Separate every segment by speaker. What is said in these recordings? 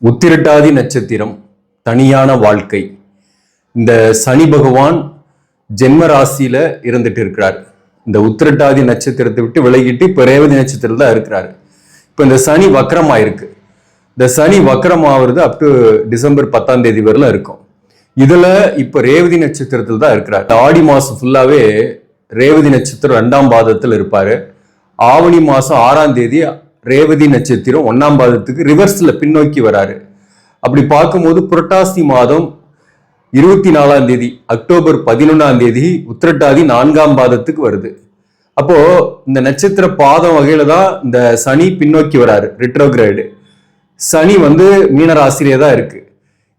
Speaker 1: உத்திரட்டாதி நட்சத்திரம் தனியான வாழ்க்கை. இந்த சனி பகவான் ஜென்ம ராசியில இருந்துட்டு இருக்கிறார். இந்த உத்திரட்டாதி நட்சத்திரத்தை விட்டு விலகிட்டு இப்ப ரேவதி நட்சத்திரத்துல தான் இருக்கிறாரு. இப்ப இந்த சனி வக்கரம் ஆயிருக்கு. இந்த சனி வக்கரம் ஆகுறது அப் டு டிசம்பர் 10ஆம் தேதி வரல இருக்கும். இதுல இப்ப ரேவதி நட்சத்திரத்தில் தான் இருக்கிறார். ஆடி மாசம் ஃபுல்லாவே ரேவதி நட்சத்திரம் 2ஆம் பாதத்தில் இருப்பாரு. ஆவணி மாசம் 6ஆம் தேதி ரேவதி நட்சத்திரம் 1ஆம் பாதத்துக்கு ரிவர்ஸ்ல பின்னோக்கி வராரு. அப்படி பார்க்கும்போது புரட்டாசி மாதம் 24ஆம் தேதி அக்டோபர் 11ஆம் தேதி உத்திரட்டாதி 4ஆம் பாதத்துக்கு வருது. அப்போ இந்த நட்சத்திர பாதம் வகையில தான் இந்த சனி பின்னோக்கி வராரு. ரிட்ரோகிரேடு சனி மீனராசிலே தான் இருக்கு.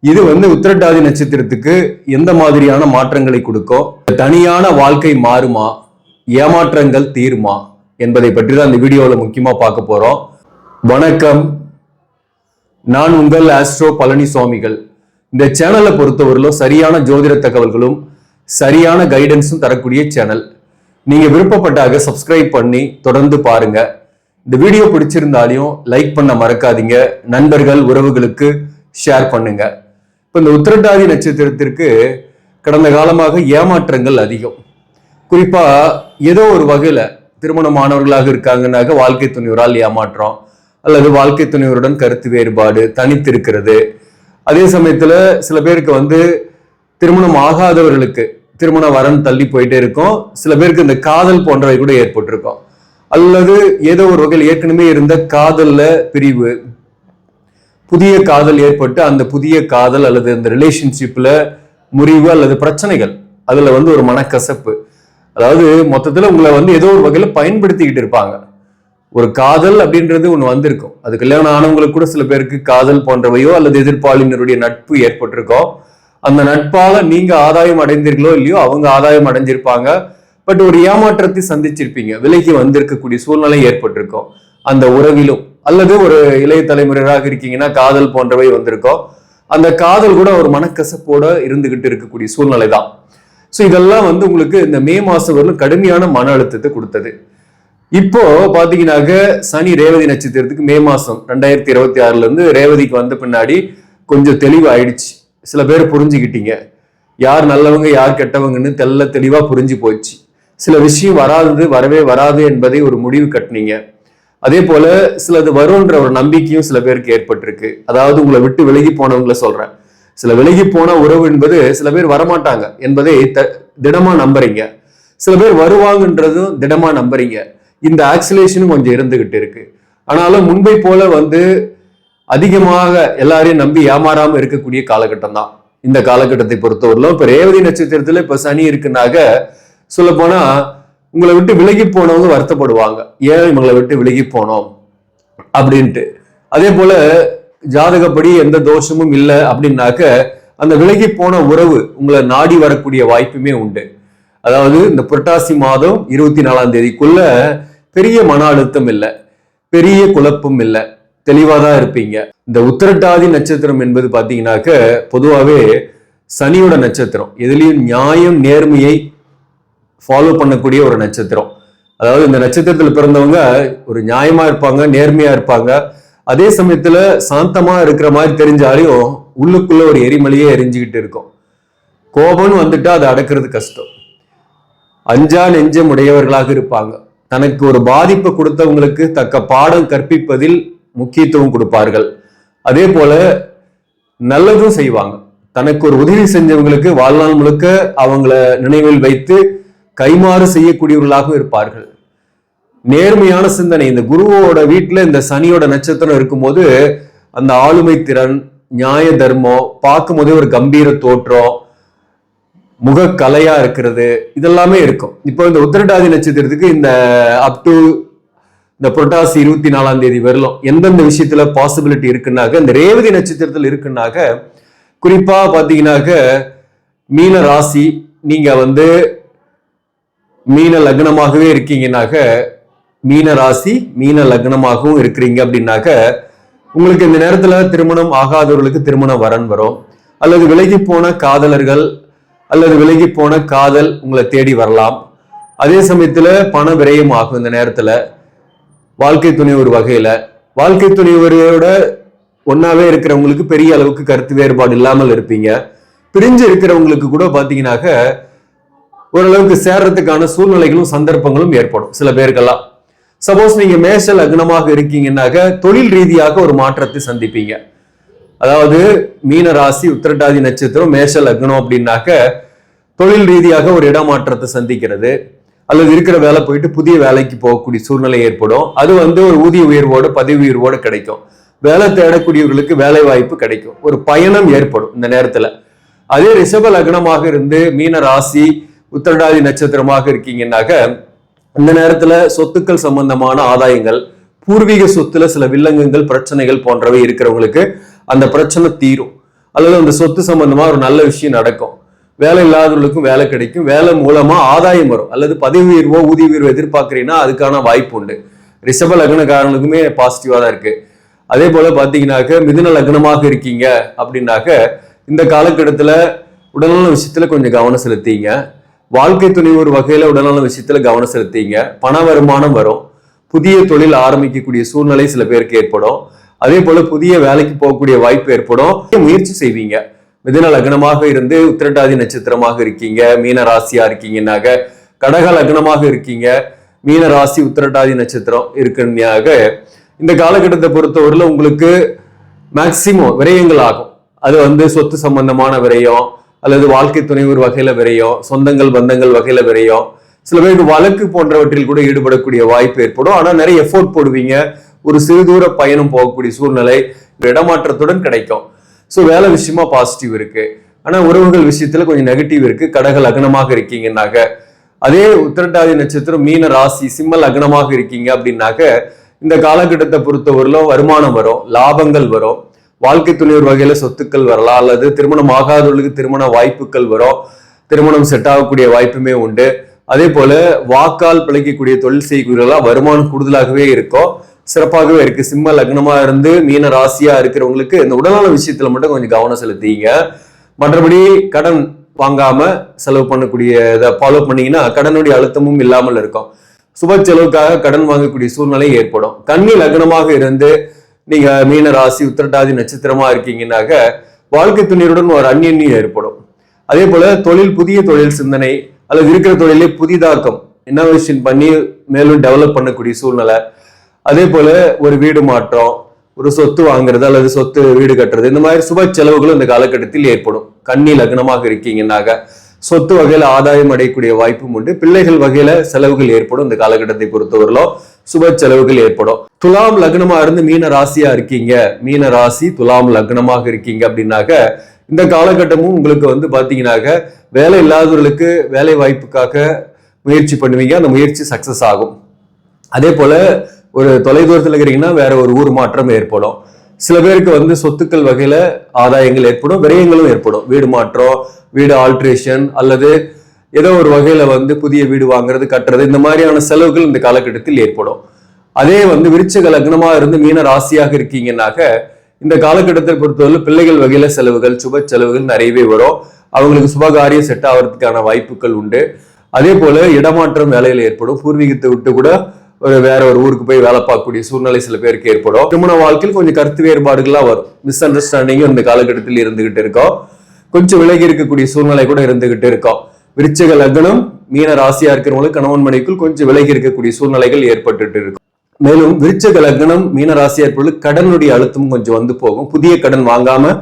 Speaker 1: இது உத்திரட்டாதி நட்சத்திரத்துக்கு எந்த மாதிரியான மாற்றங்களை கொடுக்கும், தனியான வாழ்க்கை மாறுமா, ஏமாற்றங்கள் தீருமா என்பதை பற்றி தான் இந்த வீடியோவில் முக்கியமா பார்க்க போறோம். வணக்கம், நான் உங்கள் ஆஸ்ட்ரோ பழனி சுவாமிகள். இந்த சேனலை பொறுத்தவரையிலும் சரியான ஜோதிட தகவல்களும் சரியான கைடன்ஸும் தரக்கூடிய சேனல். நீங்க விருப்பப்பட்டாக சப்ஸ்கிரைப் பண்ணி தொடர்ந்து பாருங்க. இந்த வீடியோ பிடிச்சிருந்தாலையும் லைக் பண்ண மறக்காதீங்க. நண்பர்கள் உறவுகளுக்கு ஷேர் பண்ணுங்க. இப்ப இந்த உத்திரட்டாதி நட்சத்திரத்திற்கு கடந்த காலமாக ஏமாற்றங்கள் அதிகம். குறிப்பா ஏதோ ஒரு வகையில திருமணமானவர்களாக இருக்காங்கன்னாக்க வாழ்க்கை துணைவரால் ஏமாற்றம், அல்லது வாழ்க்கை துணைவருடன் கருத்து வேறுபாடு, தனித்து இருக்கிறது. அதே சமயத்துல சில பேருக்கு திருமணம் ஆகாதவர்களுக்கு திருமண வரன் தள்ளி போயிட்டே இருக்கும். சில பேருக்கு இந்த காதல் போன்றவை கூட ஏற்பட்டிருக்கும். அல்லது ஏதோ ஒரு வகையில் ஏற்கனவே இருந்த காதல்ல பிரிவு, புதிய காதல் ஏற்பட்டு அந்த புதிய காதல் அல்லது அந்த ரிலேஷன்ஷிப்ல முறிவு அல்லது பிரச்சனைகள், அதுல ஒரு மனக்கசப்பு. அதாவது மொத்தத்துல உங்களை ஏதோ ஒரு வகையில பயன்படுத்திக்கிட்டு இருப்பாங்க. ஒரு காதல் அப்படின்றது ஒண்ணு வந்திருக்கும். அது கல்யாணம் ஆனவங்களுக்கு கூட சில பேருக்கு காதல் போன்றவையோ அல்லது எதிர்ப்பாளினருடைய நட்பு ஏற்பட்டிருக்கோம். அந்த நட்பால நீங்க ஆதாயம் அடைந்தீர்களோ இல்லையோ அவங்க ஆதாயம் அடைஞ்சிருப்பாங்க. பட் ஒரு ஏமாற்றத்தை சந்திச்சிருப்பீங்க. விலைக்கு வந்திருக்கக்கூடிய சூழ்நிலை ஏற்பட்டிருக்கும். அந்த உறவிலும் அல்லது ஒரு இளைய தலைமுறையாக இருக்கீங்கன்னா காதல் போன்றவை வந்திருக்கும். அந்த காதல் கூட ஒரு மனக்கசப்போட இருந்துகிட்டு இருக்கக்கூடிய சூழ்நிலை தான். ஸோ இதெல்லாம் உங்களுக்கு இந்த மே மாசம் வரலும் கடுமையான மன அழுத்தத்தை கொடுத்தது. இப்போ பாத்தீங்கன்னாக்க சனி ரேவதி நட்சத்திரத்துக்கு மே மாசம் 2026 இருந்து ரேவதிக்கு வந்த பின்னாடி கொஞ்சம் தெளிவு ஆயிடுச்சு. சில பேர் புரிஞ்சுக்கிட்டீங்க, யார் நல்லவங்க யார் கெட்டவங்கன்னு தெளிவா புரிஞ்சு போச்சு. சில விஷயம் வரவே வராது என்பதை ஒரு முடிவு கட்டினீங்க. அதே போல சிலது வரும்ன்ற ஒரு நம்பிக்கையும் சில பேருக்கு ஏற்பட்டிருக்கு. அதாவது உங்களை விட்டு விலகி போனவங்களை சொல்றேன். சில விலகி போன உறவு என்பது சில பேர் வரமாட்டாங்க என்பதை திடமா நம்புறீங்க. சில பேர் வருவாங்கன்றதும் திடமா நம்புறீங்க. இந்த ஆக்சிலேஷனும் கொஞ்சம் இருந்துகிட்டு இருக்கு. ஆனாலும் முன்பை போல அதிகமாக எல்லாரையும் நம்பி ஏமாறாம இருக்கக்கூடிய காலகட்டம் தான் இந்த காலகட்டத்தை பொறுத்தவரையிலும். இப்ப ரேவதி நட்சத்திரத்துல இப்ப சனி இருக்குனாக்க சொல்ல போனா உங்களை விட்டு விலகி போனவங்க வருத்தப்படுவாங்க, ஏன் இவங்களை விட்டு விலகி போனோம் அப்படின்ட்டு. அதே போல ஜாதகப்படி எந்த தோஷமும் இல்லை அப்படின்னாக்க அந்த விலகி போன உறவு உங்களை நாடி வரக்கூடிய வாய்ப்புமே உண்டு. அதாவது இந்த புரட்டாசி மாதம் 24ஆம் தேதிக்குள்ள பெரிய மன அழுத்தம் இல்லை, பெரிய குழப்பம் இல்லை, தெளிவாதான் இருப்பீங்க. இந்த உத்திரட்டாதி நட்சத்திரம் என்பது பாத்தீங்கன்னாக்க பொதுவாகவே சனியோட நட்சத்திரம். எதுலையும் நியாயம் நேர்மையை ஃபாலோ பண்ணக்கூடிய ஒரு நட்சத்திரம். அதாவது இந்த நட்சத்திரத்துல பிறந்தவங்க ஒரு நியாயமா இருப்பாங்க, நேர்மையா இருப்பாங்க. அதே சமயத்துல சாந்தமா இருக்கிற மாதிரி தெரிஞ்சாலையும் உள்ளுக்குள்ள ஒரு எரிமலையே எரிஞ்சுக்கிட்டு இருக்கும். கோபம்னு வந்துட்டா அதை அடக்கிறது கஷ்டம். அஞ்சா நெஞ்சம் உடையவர்களாக இருப்பாங்க. தனக்கு ஒரு பாதிப்பை கொடுத்தவங்களுக்கு தக்க பாடம் கற்பிப்பதில் முக்கியத்துவம் கொடுப்பார்கள். அதே போல நல்லதும் செய்வாங்க. தனக்கு ஒரு உதவி செஞ்சவங்களுக்கு வாழ்நாள் முழுக்க அவங்கள நினைவில் வைத்து கைமாறு செய்யக்கூடியவர்களாக இருப்பார்கள். நேர்மையான சிந்தனை. இந்த குருவோட வீட்டுல இந்த சனியோட நட்சத்திரம் இருக்கும்போது அந்த ஆளுமை திறன், நியாய தர்மம், பார்க்கும் போதே ஒரு கம்பீர தோற்றம், முகக்கலையா இருக்கிறது, இதெல்லாமே இருக்கும். இப்போ இந்த உத்திரட்டாதி நட்சத்திரத்துக்கு இந்த அப் டு இந்த புரட்டாசி 24ஆம் தேதி வரலாம் எந்தெந்த விஷயத்துல பாசிபிலிட்டி இருக்குன்னாக்க, இந்த ரேவதி நட்சத்திரத்தில் இருக்குன்னாக்க குறிப்பா பாத்தீங்கன்னாக்க மீன ராசி, நீங்க மீன லக்னமாகவே இருக்கீங்கன்னாக்க, மீன ராசி மீன லக்னமாகவும் இருக்கிறீங்க அப்படின்னாக்க உங்களுக்கு இந்த நேரத்துல திருமணம் ஆகாதவர்களுக்கு திருமண வரன் வரும். அல்லது விலகி போன காதலர்கள் அல்லது விலகி போன காதல் உங்களை தேடி வரலாம். அதே சமயத்துல பண விரயம் ஆகும். இந்த நேரத்துல வாழ்க்கை துணை ஒரு வகையில வாழ்க்கை துணைவரோட ஒன்னாவே இருக்கிறவங்களுக்கு பெரிய அளவுக்கு கருத்து வேறுபாடு இல்லாமல் இருப்பீங்க. பிரிஞ்சு இருக்கிறவங்களுக்கு கூட பாத்தீங்கன்னாக்க ஓரளவுக்கு சேர்றதுக்கான சூழ்நிலைகளும் சந்தர்ப்பங்களும் ஏற்படும் சில பேருக்கெல்லாம். சப்போஸ் நீங்க மேஷ லக்னமாக இருக்கீங்கன்னாக்க தொழில் ரீதியாக ஒரு மாற்றத்தை சந்திப்பீங்க. அதாவது மீன ராசி உத்திரட்டாதி நட்சத்திரம் மேஷ லக்னம் அப்படின்னாக்க தொழில் ரீதியாக ஒரு இடமாற்றத்தை சந்திக்கிறது, அல்லது இருக்கிற வேலை போயிட்டு புதிய வேலைக்கு போகக்கூடிய சூழ்நிலை ஏற்படும். அது ஒரு ஊதிய உயர்வோடு பதவி உயர்வோடு கிடைக்கும். வேலை தேடக்கூடியவர்களுக்கு வேலை வாய்ப்பு கிடைக்கும், ஒரு பயணம் ஏற்படும் இந்த நேரத்துல. அதே ரிஷப லக்னமாக இருந்து மீன ராசி உத்திரட்டாதி நட்சத்திரமாக இருக்கீங்கன்னாக்க இந்த நேரத்துல சொத்துக்கள் சம்பந்தமான ஆதாயங்கள், பூர்வீக சொத்துல சில வில்லங்கங்கள் பிரச்சனைகள் போன்றவை இருக்கிறவங்களுக்கு அந்த பிரச்சனை தீரும், அல்லது அந்த சொத்து சம்பந்தமா ஒரு நல்ல விஷயம் நடக்கும். வேலை இல்லாதவர்களுக்கும் வேலை கிடைக்கும், வேலை மூலமா ஆதாயம் வரும், அல்லது பதவி உயர்வோ ஊதிய உயர்வோ எதிர்பார்க்கிறீங்கன்னா அதுக்கான வாய்ப்பு உண்டு. ரிஷப லக்னக்காரனுக்குமே பாசிட்டிவா தான் இருக்கு. அதே போல பாத்தீங்கன்னாக்க மிதுன லக்னமாக இருக்கீங்க அப்படின்னாக்க இந்த காலகட்டத்துல உடல்நல விஷயத்துல கொஞ்சம் கவனம் செலுத்தீங்க. வாழ்க்கை துணை ஒரு வகையில உடல்நல விஷயத்துல கவனம் செலுத்தீங்க. பண வருமானம் வரும், புதிய தொழில் ஆரம்பிக்கக்கூடிய சூழ்நிலை சில பேருக்கு ஏற்படும். அதே போல புதிய வேலைக்கு போகக்கூடிய வாய்ப்பு ஏற்படும், முயற்சி செய்வீங்க. மிதுன லக்னமாக இருந்து உத்திரட்டாதி நட்சத்திரமாக இருக்கீங்க, மீன ராசியா இருக்கீங்கன்னாக்க, கடக லக்னமாக இருக்கீங்க, மீன ராசி உத்திரட்டாதி நட்சத்திரம் இருக்குன்னாக இந்த காலகட்டத்தை பொறுத்தவரையில உங்களுக்கு மேக்சிமம் விரயங்கள் ஆகும். அது சொத்து சம்பந்தமான விரயம், அல்லது வாழ்க்கை துணை ஒரு வகையில விரயம், சொந்தங்கள் பந்தங்கள் வகையில விரயம், சில பேருக்கு வழக்கு போன்றவற்றில் கூட ஈடுபடக்கூடிய வாய்ப்பு ஏற்படும். ஆனா நிறைய எஃபோர்ட் போடுவீங்க, ஒரு சிறு தூர பயணம் போகக்கூடிய சூழ்நிலை இடமாற்றத்துடன் கிடைக்கும். ஸோ வேலை விஷயமா பாசிட்டிவ் இருக்கு. ஆனா உறவுகள் விஷயத்துல கொஞ்சம் நெகட்டிவ் இருக்கு. கடக லக்னமாக இருக்கீங்கன்னாக்க, அதே உத்திரட்டாதி நட்சத்திரம் மீன ராசி சிம்ம லக்னமாக இருக்கீங்க அப்படின்னாக்க இந்த காலகட்டத்தை பொறுத்தவரையிலும் வருமானம் வரும், லாபங்கள் வரும், வாழ்க்கை துணையோர் வகையில சொத்துக்கள் வரலாம், அல்லது திருமணம் ஆகாதவர்களுக்கு திருமண வாய்ப்புகள் வரும், திருமணம் செட் ஆகக்கூடிய வாய்ப்புமே உண்டு. அதே போல வாக்கால் பிழைக்கக்கூடிய தொழில் செய்யக்கூடியவர்களா வருமானம் கூடுதலாகவே இருக்கும், சிறப்பாகவே இருக்கு. சிம்ம லக்னமா இருந்து மீன ராசியா இருக்கிறவங்களுக்கு இந்த உடல்நல விஷயத்துல மட்டும் கொஞ்சம் கவனம் செலுத்தீங்க. மற்றபடி கடன் வாங்காம செலவு பண்ணக்கூடிய இதை ஃபாலோ பண்ணீங்கன்னா கடனுடைய அழுத்தமும் இல்லாமல் இருக்கும். சுப செலவுக்காக கடன் வாங்கக்கூடிய சூழ்நிலை ஏற்படும். கன்னி லக்னமாக இருந்து நீங்க மீன ராசி உத்திரட்டாதி நட்சத்திரமா இருக்கீங்கன்னாக்க வாழ்க்கை துணையுடன் ஒரு அந்நியம் ஏற்படும். அதே போல தொழில், புதிய தொழில் சிந்தனை, அல்லது இருக்கிற தொழிலே புதிதாக்கம் இன்னோவேஷன் பண்ணி மேலும் டெவலப் பண்ணக்கூடிய சூழ்நிலை. அதே போல ஒரு வீடு மாற்றம், ஒரு சொத்து வாங்குறது, அல்லது சொத்து வீடு கட்டுறது, இந்த மாதிரி சுப செலவுகளும் இந்த காலகட்டத்தில் ஏற்படும். கன்னி லக்னமாக இருக்கீங்கன்னாக்க சொத்து வகையில ஆதாயம் அடையக்கூடிய வாய்ப்பும் உண்டு. பிள்ளைகள் வகையில செலவுகள் ஏற்படும். இந்த காலகட்டத்தை பொறுத்தவரையிலும் சுப செலவுகள் ஏற்படும். துலாம் லக்னமா இருந்து மீன ராசியா இருக்கீங்க, மீன ராசி துலாம் லக்னமாக இருக்கீங்க அப்படின்னாக்க இந்த காலகட்டமும் உங்களுக்கு பாத்தீங்கன்னாக்க வேலை இல்லாதவர்களுக்கு வேலை வாய்ப்புக்காக முயற்சி பண்ணுவீங்க, அந்த முயற்சி சக்சஸ் ஆகும். அதே போல ஒரு தொலைதூரத்தில் இருக்கிறீங்கன்னா வேற ஒரு ஊர் மாற்றம் ஏற்படும். சில பேருக்கு சொத்துக்கள் வகையில ஆதாயங்கள் ஏற்படும், விரயங்களும் ஏற்படும். வீடு மாற்றம், வீடு ஆல்ட்ரேஷன், அல்லது ஏதோ ஒரு வகையில புதிய வீடு வாங்குறது, கட்டுறது, இந்த மாதிரியான செலவுகள் இந்த காலகட்டத்தில் ஏற்படும். அதே விருச்சிக லக்னமா இருந்து மீன ராசியாக இருக்கீங்கன்னாக்க இந்த காலகட்டத்தை பொறுத்தவரை பிள்ளைகள் வகையில செலவுகள், சுப செலவுகள் நிறையவே வரும். அவங்களுக்கு சுபகாரியம் செட் ஆகிறதுக்கான வாய்ப்புகள் உண்டு. அதே போல இடமாற்றம் வேலையில் ஏற்படும். பூர்வீகத்தை விட்டு கூட வேற ஒரு ஊருக்கு போய் வேலை பார்க்கக்கூடிய சூழ்நிலை சில பேருக்கு ஏற்படும். திருமண வாழ்க்கையில் கொஞ்சம் கருத்து வேறுபாடுகள்லாம் வரும், மிஸ் அண்டர்ஸ்டாண்டிங்கும் இந்த காலகட்டத்தில் இருந்துகிட்டு இருக்கோம். கொஞ்சம் விலகி இருக்கக்கூடிய சூழ்நிலை கூட இருந்துகிட்டு இருக்கோம். விருச்சிக லக்னம் மீன ராசியா இருக்கிறவங்களுக்கு கணவன் மனைவிக்குள் கொஞ்சம் விலகி இருக்கக்கூடிய சூழ்நிலைகள் ஏற்பட்டு இருக்கும். மேலும் விருச்சிக லக்னம் மீன ராசியா இருப்பவர்களுக்கு கடனுடைய அழுத்தம் கொஞ்சம் போகும். புதிய கடன் வாங்காம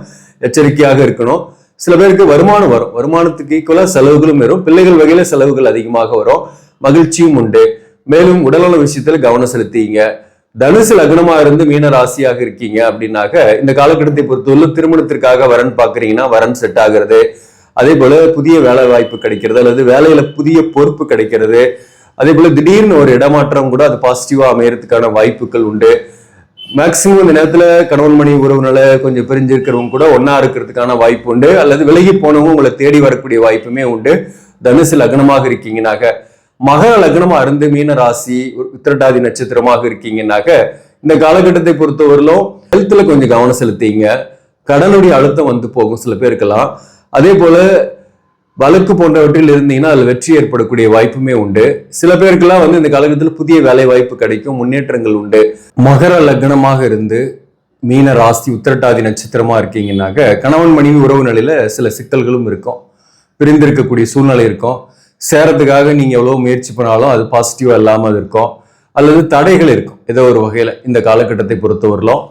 Speaker 1: எச்சரிக்கையாக இருக்கணும். சில பேருக்கு வருமானம் வரும், வருமானத்துக்கு ஈக்குவலா செலவுகளும் வரும். பிள்ளைகள் வகையில செலவுகள் அதிகமாக வரும், மகிழ்ச்சியும் உண்டு. மேலும் உடல்நல விஷயத்துல கவனம் செலுத்தீங்க. தனுசு லக்னமா இருந்து மீன ராசியாக இருக்கீங்க அப்படின்னாக்க இந்த காலகட்டத்தை பொறுத்தவரை திருமணத்திற்காக வரன் பாக்குறீங்கன்னா வரன் செட் ஆகுறது, அதே போல புதிய வேலை வாய்ப்பு கிடைக்கிறது, அல்லது வேலையில புதிய பொறுப்பு கிடைக்கிறது, அதே போல திடீர்னு ஒரு இடமாற்றம் கூட அது பாசிட்டிவா அமையறதுக்கான வாய்ப்புகள் உண்டு. மேக்சிமம் இந்த நேரத்துல கணவன் மனைவி உறவுனால கொஞ்சம் பிரிஞ்சிருக்கிறவங்க கூட ஒன்னா இருக்கிறதுக்கான வாய்ப்பு உண்டு, அல்லது விலகி போனவங்க உங்களை தேடி வரக்கூடிய வாய்ப்புமே உண்டு. தனுசு லக்னமாக இருக்கீங்கன்னாக்க மகர லக்னமா இருந்து மீன ராசி உத்திரட்டாதி நட்சத்திரமாக இருக்கீங்கன்னாக்க இந்த காலகட்டத்தை பொறுத்தவரையிலும் ஹெல்த்ல கொஞ்சம் கவனம் செலுத்தீங்க. கடனுடைய அழுத்தம் போகும் சில பேருக்கெல்லாம். அதே போல வழக்கு போன்றவற்றில் இருந்தீங்கன்னா அதுல வெற்றி ஏற்படக்கூடிய வாய்ப்புமே உண்டு. சில பேருக்கெல்லாம் இந்த காலகட்டத்தில் புதிய வேலை வாய்ப்பு கிடைக்கும், முன்னேற்றங்கள் உண்டு. மகர லக்னமாக இருந்து மீன ராசி உத்திரட்டாதி நட்சத்திரமா இருக்கீங்கன்னாக்க கணவன் மனைவி உறவு நிலையில சில சிக்கல்களும் இருக்கும், பிரிந்திருக்கக்கூடிய சூழ்நிலை இருக்கும். சேரத்துக்காக நீங்க எவ்வளவு முயற்சி பண்ணாலும் அது பாசிட்டிவா இல்லாமல் இருக்கும், அல்லது தடைகள் இருக்கும் ஏதோ ஒரு வகையில இந்த காலகட்டத்தை பொறுத்தவரையிலும்.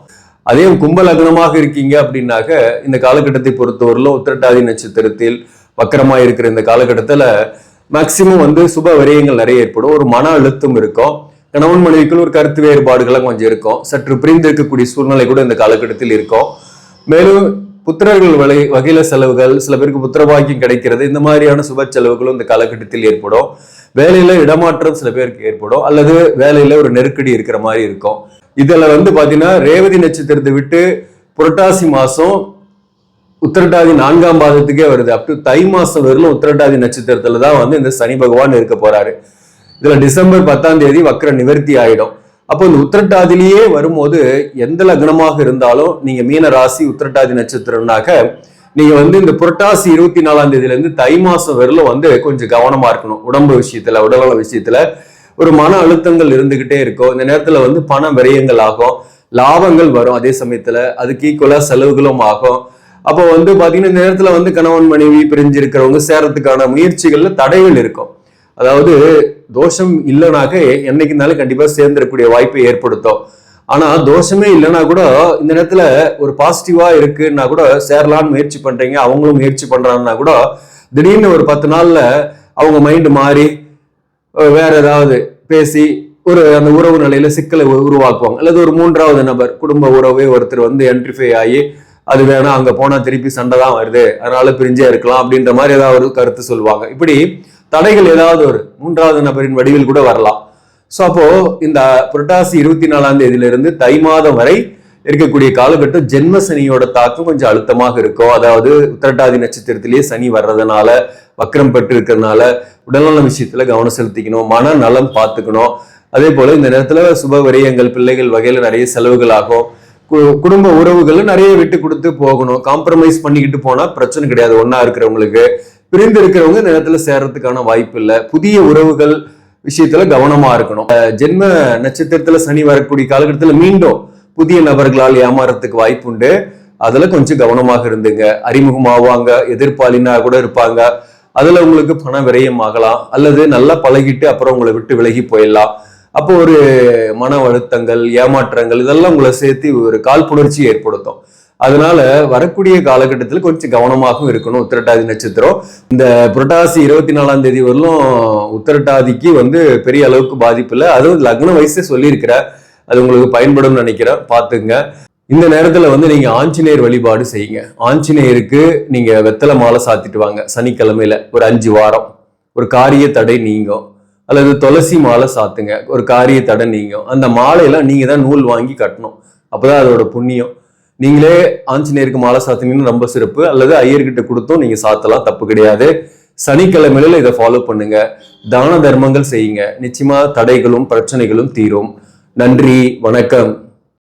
Speaker 1: அதே கும்ப லக்னமாக இருக்கீங்க அப்படின்னாக்க இந்த காலகட்டத்தை பொறுத்தவரையிலும் உத்திரட்டாதி நட்சத்திரத்தில் வக்கரமா இருக்கிற இந்த காலகட்டத்துல மேக்சிமம் சுப விரயங்கள் நிறைய ஏற்படும், ஒரு மன அழுத்தம் இருக்கும், கணவன் மனைவிக்குள் ஒரு கருத்து வேறுபாடுகளும் கொஞ்சம் இருக்கும், சற்று பிரிந்து இருக்கக்கூடிய சூழ்நிலை கூட இந்த காலகட்டத்தில் இருக்கும். மேலும் புத்திரர்கள் வகையில செலவுகள், சில பேருக்கு புத்திர பாக்கியம் கிடைக்கிறது, இந்த மாதிரியான சுப செலவுகளும் இந்த காலகட்டத்தில் ஏற்படும். வேலையில இடமாற்றம் சில பேருக்கு ஏற்படும், அல்லது வேலையில ஒரு நெருக்கடி இருக்கிற மாதிரி இருக்கும். இதுல பாத்தீங்கன்னா ரேவதி நட்சத்திரத்தை விட்டு புரட்டாசி மாசம் உத்திரட்டாதி 4ஆம் பாதத்துக்கே வருது. அப் டு தை மாசம் வரலும் உத்திரட்டாதி நட்சத்திரத்துலதான் இந்த சனி பகவான் இருக்க போறாரு. இதுல டிசம்பர் 10ஆம் தேதி வக்ர நிவர்த்தி ஆயிடும். அப்போ இந்த உத்திரட்டாதிலேயே வரும்போது எந்த லக்னமாக இருந்தாலும் நீங்க மீன ராசி உத்திரட்டாதி நட்சத்திரம்னாக்க நீங்க இந்த புரட்டாசி 24ஆம் தேதியில இருந்து தை மாசம் வரலும் கொஞ்சம் கவனமா இருக்கணும். உடம்பு விஷயத்துல, உடல்நல விஷயத்துல ஒரு மன அழுத்தங்கள் இருந்துகிட்டே இருக்கும். இந்த நேரத்துல பண விரயங்கள் ஆகும், லாபங்கள் வரும், அதே சமயத்துல அதுக்கு ஈக்குவலா செலவுகளும் ஆகும். அப்போ பாத்தீங்கன்னா இந்த நேரத்துல கணவன் மனைவி பிரிஞ்சு இருக்கிறவங்க சேரத்துக்கான முயற்சிகள்ல தடைகள் இருக்கும். அதாவது தோஷம் இல்லைனாக்க என்னைக்குனாலும் கண்டிப்பா சேர்ந்துடக்கூடிய வாய்ப்பை ஏற்படுத்தும். ஆனா தோஷமே இல்லைன்னா கூட இந்த நேரத்துல ஒரு பாசிட்டிவா இருக்குன்னா கூட சேரலான்னு முயற்சி பண்றீங்க, அவங்களும் முயற்சி பண்றாங்கன்னா கூட திடீர்னு ஒரு 10 நாள்ல அவங்க மைண்டு மாறி வேற ஏதாவது பேசி ஒரு அந்த உறவு நிலையில சிக்கலை உருவாக்குவாங்க. அல்லது ஒரு 3வது நபர், குடும்ப உறவே ஒருத்தர் என்ட்ரிஃபை ஆகி அது வேணா அங்க போனா திருப்பி சண்டை தான் வருது, அதனால பிரிஞ்சே இருக்கலாம் அப்படின்ற மாதிரி ஏதாவது ஒரு கருத்து சொல்லுவாங்க. இப்படி தடைகள் ஏதாவது ஒரு 3வது நபரின் வடிவில் கூட வரலாம். ஸோ அப்போ இந்த புரட்டாசி 24ஆம் தேதியிலிருந்து தை மாதம் வரை இருக்கக்கூடிய காலகட்டம் ஜென்ம சனியோட தாக்கம் கொஞ்சம் அழுத்தமாக இருக்கும். அதாவது உத்திரட்டாதி நட்சத்திரத்திலேயே சனி வர்றதுனால, வக்ரம் பெற்று இருக்கிறதுனால உடல்நல விஷயத்துல கவனம் செலுத்திக்கணும், மன நலம் பார்த்துக்கணும். அதே போல இந்த நேரத்துல சுப விரயங்கள், பிள்ளைகள் வகையில நிறைய செலவுகள் ஆகும். குடும்ப உறவுகள் நிறைய விட்டு கொடுத்து போகணும். காம்ப்ரமைஸ் பண்ணிக்கிட்டு போனா பிரச்சனை கிடையாது ஒன்னா இருக்கிறவங்களுக்கு. பிரிந்து இருக்கிறவங்க இந்த நேரத்துல சேர்றதுக்கான வாய்ப்பு இல்லை. புதிய உறவுகள் விஷயத்துல கவனமா இருக்கணும். ஜென்ம நட்சத்திரத்துல சனி வரக்கூடிய காலகட்டத்துல மீண்டும் புதிய நபர்களால் ஏமாறதுக்கு வாய்ப்பு உண்டு, அதுல கொஞ்சம் கவனமாக இருந்துங்க. அறிமுகமாவாங்க, எதிர்ப்பாளினா கூட இருப்பாங்க, அதுல உங்களுக்கு பண விரயம் ஆகலாம், அல்லது நல்லா பழகிட்டு அப்புறம் உங்களை விட்டு விலகி போயிடலாம். அப்போ ஒரு மன அழுத்தங்கள், ஏமாற்றங்கள் இதெல்லாம் உங்களை சேர்த்து ஒரு காழ்ப்புணர்ச்சி ஏற்படுத்தும். அதனால வரக்கூடிய காலகட்டத்தில் கொஞ்சம் கவனமாகவும் இருக்கணும் உத்திரட்டாதி நட்சத்திரம். இந்த புரட்டாசி 24ஆம் தேதி வரலும் உத்திரட்டாதிக்கு பெரிய அளவுக்கு பாதிப்பு இல்லை. அதுவும் லக்ன வயசே சொல்லியிருக்கிற, அது உங்களுக்கு பயன்படும் நினைக்கிறேன், பார்த்துங்க. இந்த நேரத்துல நீங்க ஆஞ்சநேயர் வழிபாடு செய்யுங்க. ஆஞ்சநேயருக்கு நீங்க வெத்தலை மாலை சாத்திட்டு வாங்க. சனிக்கிழமையில ஒரு 5 வாரம் ஒரு காரிய தடை நீங்கும். அல்லது துளசி மாலை சாத்துங்க, ஒரு காரிய தடை நீங்கும். அந்த மாலையெல்லாம் நீங்க தான் நூல் வாங்கி கட்டணும், அப்பதான் அதோட புண்ணியம். நீங்களே ஆஞ்சநேயருக்கு மாலை சாத்தினீங்கன்னு ரொம்ப சிறப்பு, அல்லது ஐயர்கிட்ட கொடுத்தும் நீங்க சாத்தலாம், தப்பு கிடையாது. சனிக்கிழமையில இதை ஃபாலோ பண்ணுங்க. தான தர்மங்கள் செய்யுங்க, நிச்சயமா தடைகளும் பிரச்சனைகளும் தீரும். நன்றி, வணக்கம்.